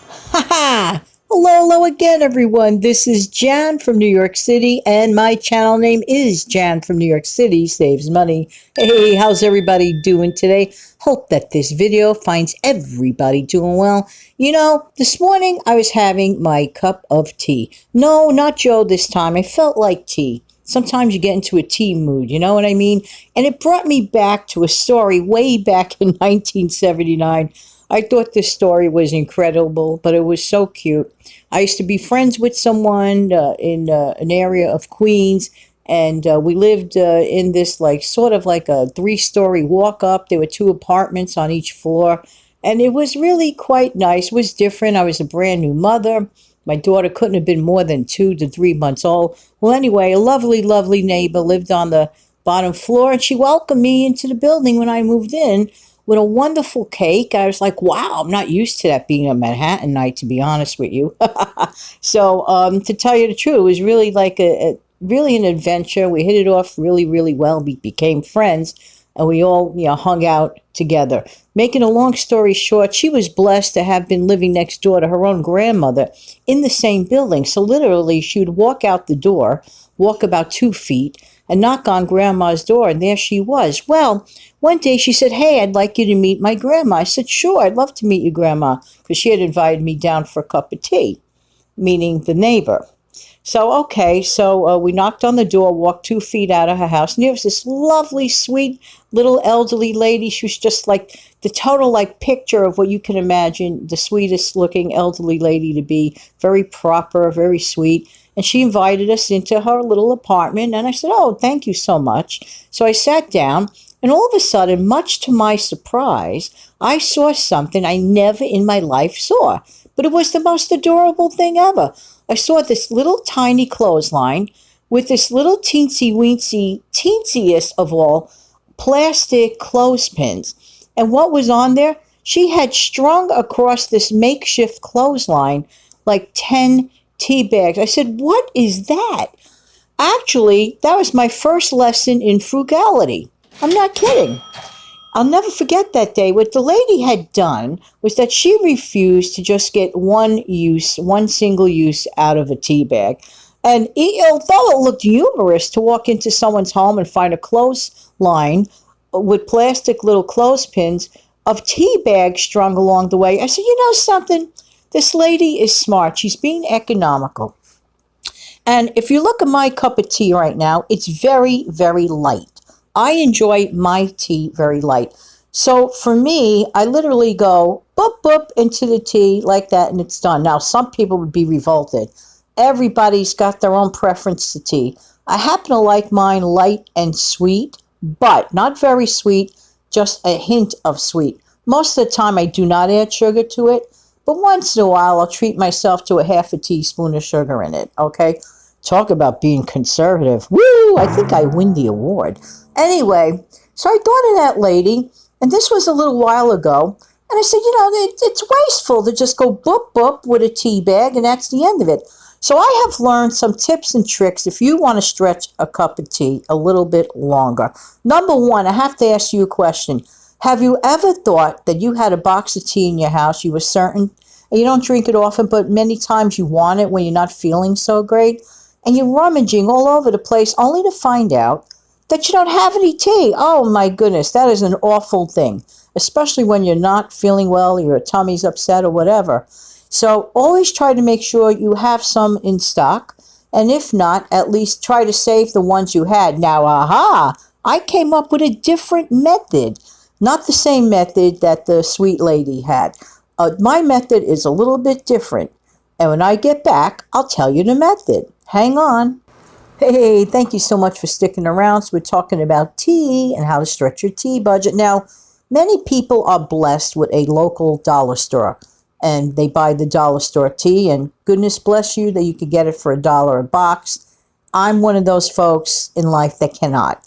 Ha! Hello again, everyone. This is Jan from New York City, and my channel name is Jan from New York City Saves Money. Hey, how's everybody doing today? Hope that this video finds everybody doing well. You know, this morning I was having my cup of tea. No, not Joe this time. I felt like tea. Sometimes you get into a tea mood, you know what I mean? And it brought me back to a story way back in 1979. I thought this story was incredible, but it was so cute. I used to be friends with someone in an area of Queens, and we lived in this like sort of like a three-story walk up. There were two apartments on each floor, and it was really quite nice. It was different. I was a brand new mother. My daughter couldn't have been more than 2 to 3 months old. Well, anyway, a lovely, lovely neighbor lived on the bottom floor, and she welcomed me into the building when I moved in with a wonderful cake. I was like, wow, I'm not used to that being a Manhattan night, to be honest with you. So, to tell you the truth, it was really like really an adventure. We hit it off really, really well. We became friends, and we all, hung out together. Making a long story short, she was blessed to have been living next door to her own grandmother in the same building. So literally, she would walk out the door, walk about 2 feet, and knock on grandma's door, and there she was. Well, one day she said, hey, I'd like you to meet my grandma. I said, sure, I'd love to meet you, grandma, because she had invited me down for a cup of tea, meaning the neighbor. So, okay, so we knocked on the door, walked 2 feet out of her house, and there was this lovely, sweet little elderly lady. She was just like the total like picture of what you can imagine the sweetest looking elderly lady to be. Very proper, very sweet. And she invited us into her little apartment, and I said, oh, thank you so much. So I sat down, and all of a sudden, much to my surprise, I saw something I never in my life saw. But it was the most adorable thing ever. I saw this little tiny clothesline with this little teensy weensy, teensiest of all, plastic clothespins. And what was on there? She had strung across this makeshift clothesline like 10 tea bags. I said, what is that? Actually, that was my first lesson in frugality. I'm not kidding. I'll never forget that day. What the lady had done was that she refused to just get one single use out of a tea bag. And although it looked humorous to walk into someone's home and find a clothesline with plastic little clothespins of tea bags strung along the way, I said, you know something? This lady is smart. She's being economical. And if you look at my cup of tea right now, it's very, very light. I enjoy my tea very light. So for me, I literally go boop boop into the tea like that and it's done. Now, some people would be revolted. Everybody's got their own preference to tea. I happen to like mine light and sweet, but not very sweet, just a hint of sweet. Most of the time, I do not add sugar to it, but once in a while, I'll treat myself to a half a teaspoon of sugar in it, okay? Talk about being conservative. Woo! I think I win the award. Anyway, so I thought of that lady, and this was a little while ago, and I said, it's wasteful to just go boop boop with a tea bag, and that's the end of it. So I have learned some tips and tricks if you want to stretch a cup of tea a little bit longer. Number one, I have to ask you a question. Have you ever thought that you had a box of tea in your house, you were certain, and you don't drink it often, but many times you want it when you're not feeling so great, and you're rummaging all over the place only to find out that you don't have any tea? Oh my goodness, that is an awful thing, especially when you're not feeling well, your tummy's upset or whatever. So always try to make sure you have some in stock, and if not, at least try to save the ones you had. Now, aha, I came up with a different method, not the same method that the sweet lady had. My method is a little bit different, and when I get back, I'll tell you the method. Hang on. Hey, thank you so much for sticking around. So we're talking about tea and how to stretch your tea budget. Now, many people are blessed with a local dollar store, and they buy the dollar store tea, and goodness bless you that you could get it for $1 a box. I'm one of those folks in life that cannot.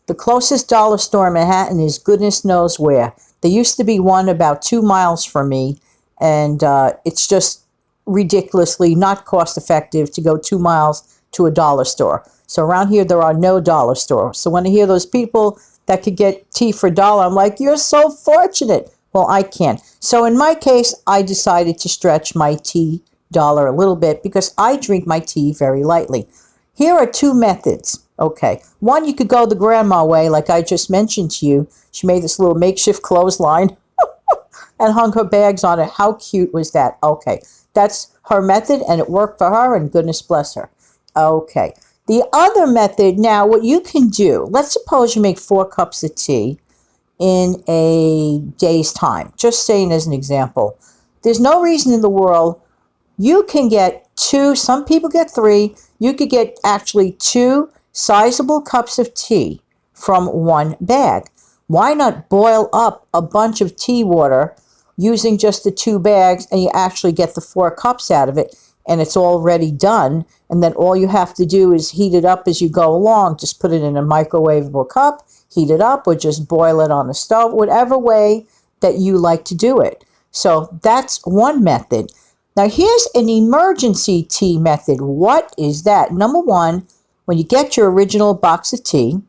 The closest dollar store in Manhattan is goodness knows where. There used to be one about 2 miles from me, and it's just ridiculously not cost effective to go 2 miles to a dollar store. So around here, there are no dollar stores. So when I hear those people that could get tea for $1, I'm like, you're so fortunate. Well, I can't. So in my case, I decided to stretch my tea dollar a little bit because I drink my tea very lightly. Here are two methods. Okay. One, you could go the grandma way, like I just mentioned to you. She made this little makeshift clothesline and hung her bags on it. How cute was that? Okay. That's her method, and it worked for her, and goodness bless her. Okay. The other method, now what you can do, let's suppose you make 4 cups of tea in a day's time. Just saying as an example. There's no reason in the world you can get 2, some people get 3, you could get actually 2 sizable cups of tea from 1 bag. Why not boil up a bunch of tea water using just the 2 bags, and you actually get the 4 cups out of it, and it's already done, and then all you have to do is heat it up as you go along. Just put it in a microwavable cup, heat it up, or just boil it on the stove, whatever way that you like to do it. So that's one method. Now here's an emergency tea method. What is that? Number one, when you get your original box of tea,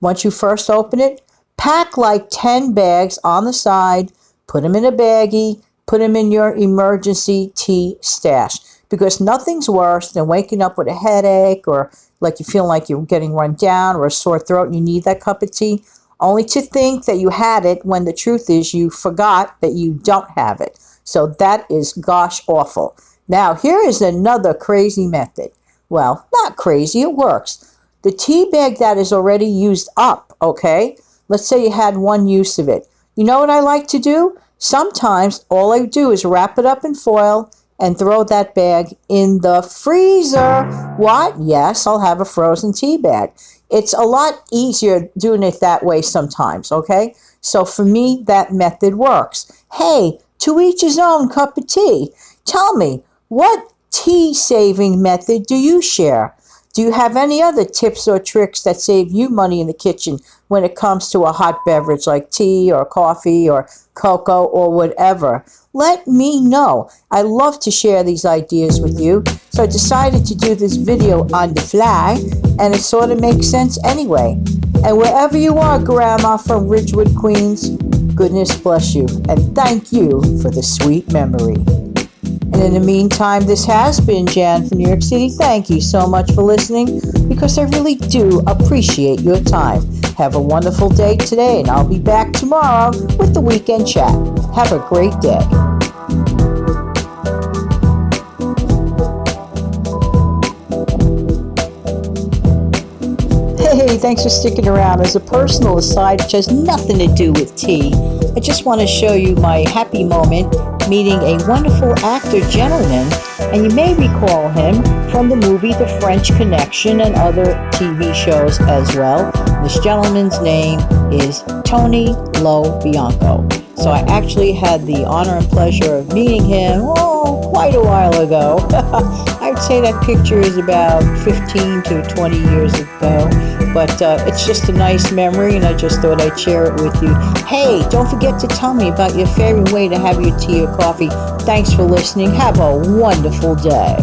once you first open it, pack like 10 bags on the side, put them in a baggie, put them in your emergency tea stash. Because nothing's worse than waking up with a headache or like you feel like you're getting run down or a sore throat and you need that cup of tea, only to think that you had it when the truth is you forgot that you don't have it. So that is gosh awful. Now, here is another crazy method. Well, not crazy, it works. The tea bag that is already used up, okay? Let's say you had 1 use of it. You know what I like to do? Sometimes all I do is wrap it up in foil and throw that bag in the freezer. What? Yes, I'll have a frozen tea bag. It's a lot easier doing it that way sometimes, okay? So for me, that method works. Hey, to each his own cup of tea. Tell me, what tea-saving method do you share? Do you have any other tips or tricks that save you money in the kitchen when it comes to a hot beverage like tea or coffee or cocoa or whatever? Let me know. I love to share these ideas with you. So I decided to do this video on the fly, and it sort of makes sense anyway. And wherever you are, Grandma from Ridgewood, Queens, goodness bless you, and thank you for the sweet memory. And in the meantime, this has been Jan from New York City. Thank you so much for listening, because I really do appreciate your time. Have a wonderful day today, and I'll be back tomorrow with the Weekend Chat. Have a great day. Hey, thanks for sticking around. As a personal aside, which has nothing to do with tea, I just want to show you my happy moment meeting a wonderful actor gentleman, and you may recall him from the movie The French Connection and other TV shows as well. This gentleman's name is Tony Lo Bianco. So I actually had the honor and pleasure of meeting him, quite a while ago. I would say that picture is about 15 to 20 years ago, but it's just a nice memory, and I just thought I'd share it with you. Hey, don't forget to tell me about your favorite way to have your tea or coffee. Thanks for listening. Have a wonderful day.